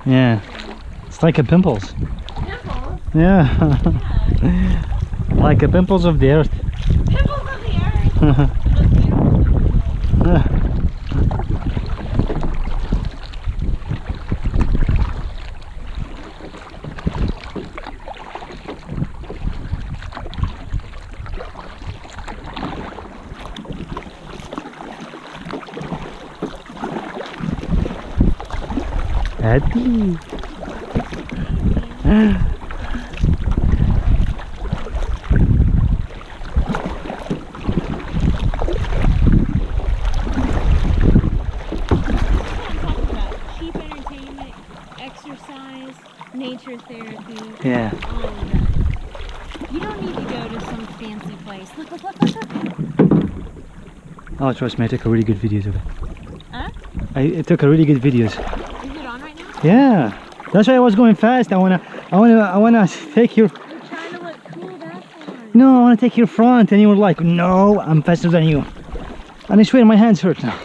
Yeah. It's like a pimples. Pimples? Yeah. Yeah. Like a pimples of the earth. Pimples of the earth. Happy. Cheap entertainment, exercise, nature therapy. Yeah. All of that. You don't need to go to some fancy place. Look, look, look, look, look. Oh, trust me, I took a really good videos of it. Huh? I took a really good videos. Is it on right now? Yeah. That's why I was going fast. I wanna take your. You're trying to look cool, that's why. No, I wanna take your front, and you were like, no, I'm faster than you. And I swear my hands hurt now.